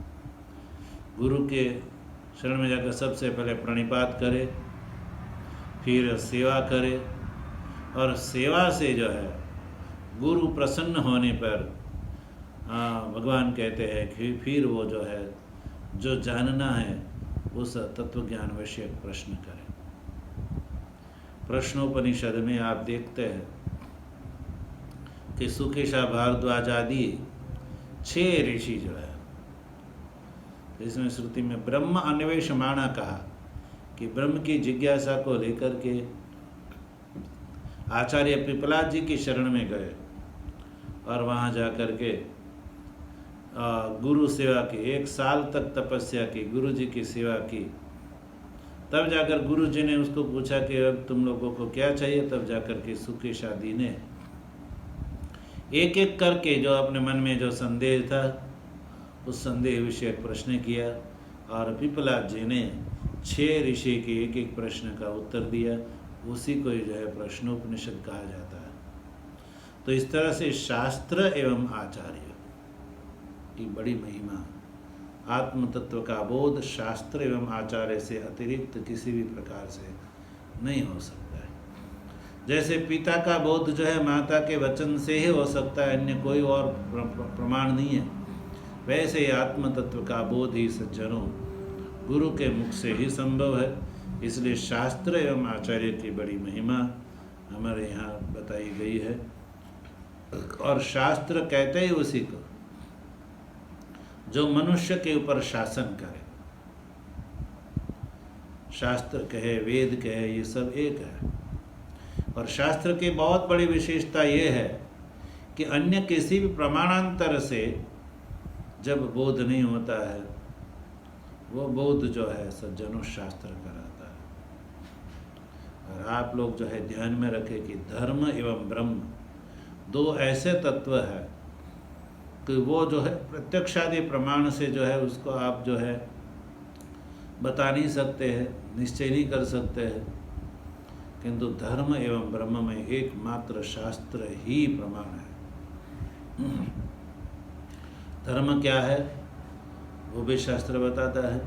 गुरु के शरण में जाकर सबसे पहले प्रणिपात करे, फिर सेवा करे, और सेवा से जो है गुरु प्रसन्न होने पर भगवान कहते हैं कि फिर वो जो है जो जानना है उस तत्व ज्ञान विषयक प्रश्न करें। प्रश्नोपनिषद में आप देखते हैं कि सुकेशा भारद्वाज आदि 6 ऋषि जो है, इसमें श्रुति में ब्रह्म अन्वेषमाणा कहा कि ब्रह्म की जिज्ञासा को लेकर के आचार्य पिपलाद जी की शरण में गए और वहाँ जाकर के गुरु सेवा की, 1 साल तक तपस्या की, गुरु जी की सेवा की। तब जाकर गुरु जी ने उसको पूछा कि अब तुम लोगों को क्या चाहिए। तब जाकर के सुकेश आदि ने एक एक करके जो अपने मन में जो संदेह था उस संदेह विषयक प्रश्न किया, और पिपलाद जी ने 6 ऋषि के एक एक प्रश्न का उत्तर दिया। उसी को जो है प्रश्नोपनिषद कहा जाता है। तो इस तरह से शास्त्र एवं आचार्य की बड़ी महिमा, आत्म तत्व का बोध शास्त्र एवं आचार्य से अतिरिक्त किसी भी प्रकार से नहीं हो सकता है। जैसे पिता का बोध जो है माता के वचन से ही हो सकता है, अन्य कोई और प्रमाण नहीं है, वैसे ही आत्म तत्व का बोध ही सज्जनों गुरु के मुख से ही संभव है। इसलिए शास्त्र एवं आचार्य की बड़ी महिमा हमारे यहाँ बताई गई है। और शास्त्र कहते ही उसी को जो मनुष्य के ऊपर शासन करे। शास्त्र कहे, वेद कहे, ये सब एक है। और शास्त्र की बहुत बड़ी विशेषता ये है कि अन्य किसी भी प्रमाणांतर से जब बोध नहीं होता है, वो बोध जो है सज्जनों शास्त्र कराता है। और आप लोग जो है ध्यान में रखें कि धर्म एवं ब्रह्म 2 ऐसे तत्व है कि वो जो है प्रत्यक्षादि प्रमाण से जो है उसको आप जो है बता नहीं सकते हैं, निश्चय नहीं कर सकते हैं, किंतु धर्म एवं ब्रह्म में एकमात्र शास्त्र ही प्रमाण है। धर्म क्या है वो भी शास्त्र बताता है।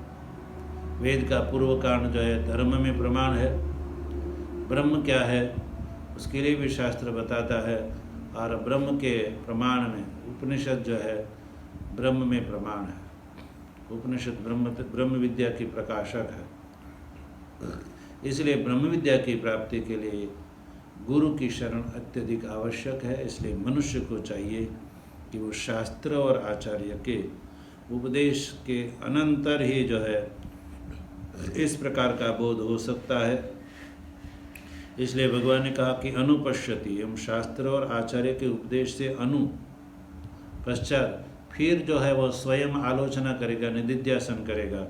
वेद का पूर्व कारण जो है धर्म में प्रमाण है। ब्रह्म क्या है उसके लिए भी शास्त्र बताता है। और ब्रह्म के प्रमाण में उपनिषद जो है ब्रह्म में प्रमाण है। उपनिषद ब्रह्म विद्या की प्रकाशक है। इसलिए ब्रह्म विद्या की प्राप्ति के लिए गुरु की शरण अत्यधिक आवश्यक है। इसलिए मनुष्य को चाहिए कि वो शास्त्र और आचार्य के उपदेश के अनंतर ही जो है इस प्रकार का बोध हो सकता है। इसलिए भगवान ने कहा कि अनुपश्यति, हम शास्त्र और आचार्य के उपदेश से पश्चात फिर जो है वो स्वयं आलोचना करेगा, निधिध्यासन करेगा।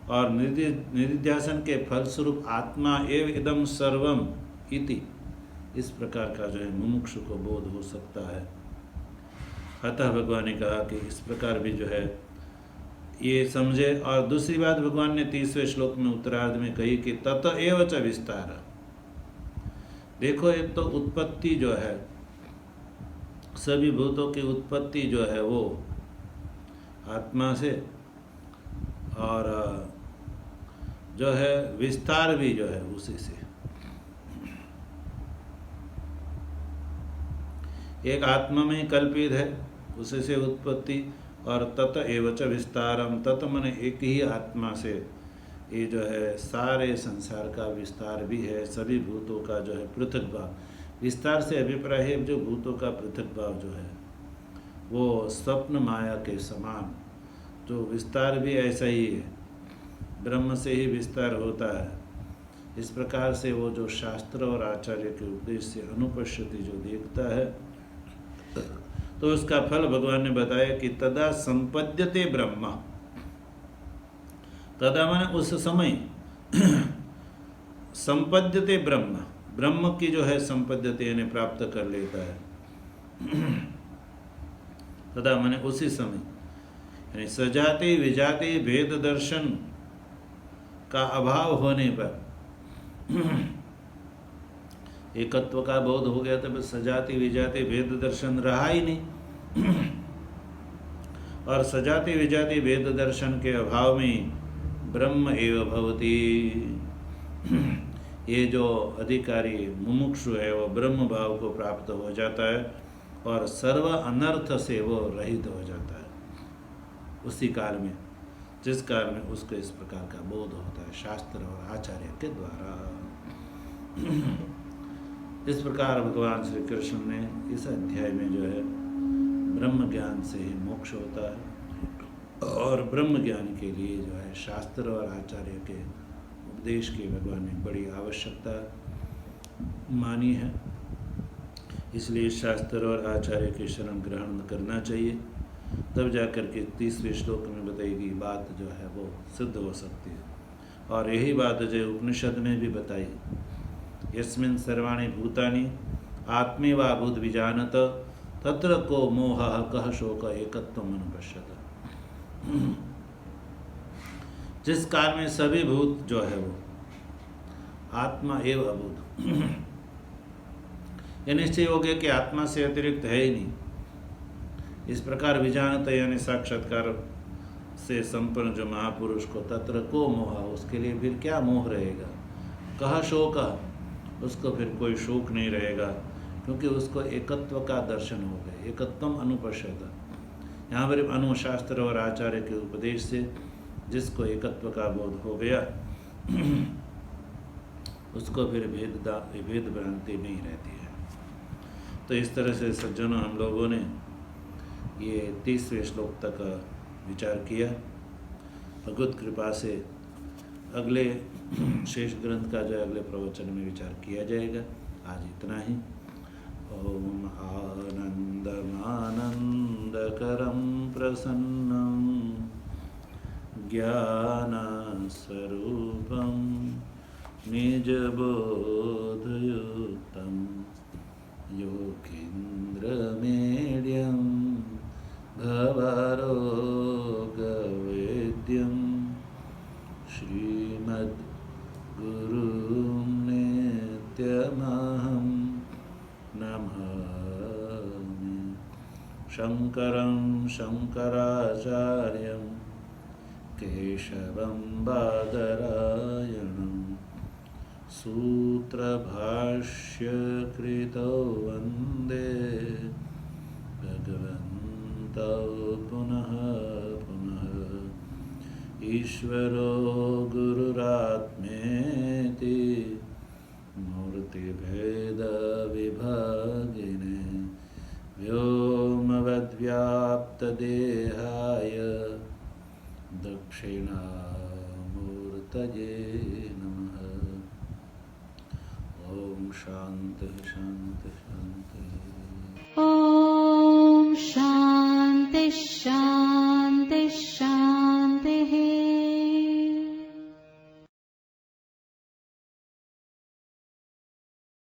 और निधिध्यासन के फलस्वरूप आत्मा एव इदम सर्वम इति, इस प्रकार का जो है मुमुक्षु को बोध हो सकता है। अतः भगवान ने कहा कि इस प्रकार भी जो है ये समझे। और दूसरी बात भगवान ने 30वें श्लोक में उत्तरार्ध में कही कि तत एव च विस्तार। देखो, एक तो उत्पत्ति जो है सभी भूतों की उत्पत्ति जो है वो आत्मा से, और जो है विस्तार भी जो है उसी से। एक आत्मा में कल्पित है, उसी से उत्पत्ति। और तत एव च विस्तारम, तत मन एक ही आत्मा से ये जो है सारे संसार का विस्तार भी है। सभी भूतों का जो है पृथक भाव, विस्तार से अभिप्राय है जो भूतों का पृथक भाव जो है वो स्वप्न माया के समान, जो विस्तार भी ऐसा ही है, ब्रह्म से ही विस्तार होता है। इस प्रकार से वो जो शास्त्र और आचार्य के उपदेश से अनुपश्यति जो देखता है, तो उसका फल भगवान ने बताया कि तदा संपद्यते ब्रह्म। तदा माने उस समय संपद्यते ब्रह्म, ब्रह्म की जो है संपद्यते यानी प्राप्त कर लेता है। तदा माने उसी समय, यानी सजाति विजाति भेद दर्शन का अभाव होने पर एकत्व का बोध हो गया, तब सजाति विजाति भेद दर्शन रहा ही नहीं। और सजाति विजाति भेद दर्शन के अभाव में ब्रह्म एव भवति, ये जो अधिकारी मुमुक्षु है वो ब्रह्म भाव को प्राप्त हो जाता है और सर्व अनर्थ से वो रहित हो जाता है उसी काल में, जिस काल में उसको इस प्रकार का बोध होता है शास्त्र और आचार्य के द्वारा। इस प्रकार भगवान श्री कृष्ण ने इस अध्याय में जो है ब्रह्म ज्ञान से ही मोक्ष होता है और ब्रह्म ज्ञान के लिए जो है शास्त्र और आचार्य के उपदेश की भगवान ने बड़ी आवश्यकता मानी है। इसलिए शास्त्र और आचार्य के शरण ग्रहण करना चाहिए, तब जाकर के 30वें श्लोक में बताई गई बात जो है वो सिद्ध हो सकती है। और यही बात जो उपनिषद में भी बताई, यस्मिन् सर्वाणि भूतानि आत्मेवाभूत विजानत तत्र को मोहः कः शोक एकत्वम् अनुपश्यत। जिस काल में सभी भूत जो है वो आत्मा एव अभूत, यह निश्चय हो गया कि आत्मा से अतिरिक्त है ही नहीं। इस प्रकार विजानत यानी साक्षात्कार से संपन्न जो महापुरुष को तत्र को मोह, उसके लिए फिर क्या मोह रहेगा। कहा शोक, उसको फिर कोई शोक नहीं रहेगा, क्योंकि उसको एकत्व का दर्शन हो गया। एकत्वम अनुपश्यत, यहाँ पर अनुशास्त्र और आचार्य के उपदेश से जिसको एकत्व का बोध हो गया उसको फिर भेद भ्रांति नहीं रहती है। तो इस तरह से सज्जनों हम लोगों ने ये 30वें श्लोक तक विचार किया। भगवत कृपा से अगले शेष ग्रंथ का जो अगले प्रवचन में विचार किया जाएगा। आज इतना ही। ओम आनंदमानंदकरं प्रसन्नं ज्ञानस्वरूपं निजबोधयुक्तं योगीन्द्रमेड्यं भवरोगवेद्यं श्रीमद्गुरुं नित्यमहं नमामि। शङ्करं शङ्कराचार्यं केशवं बादरायणं सूत्रभाष्यकृतौ वन्दे भगवन्तौ पुनः पुनः। ईश्वरो गुरुरात्मेति मूर्तिभेदविभागिने व्योमवद्व्याप्तदेहाय दक्षिणामूर्तये नमः। ओम शांति शांति।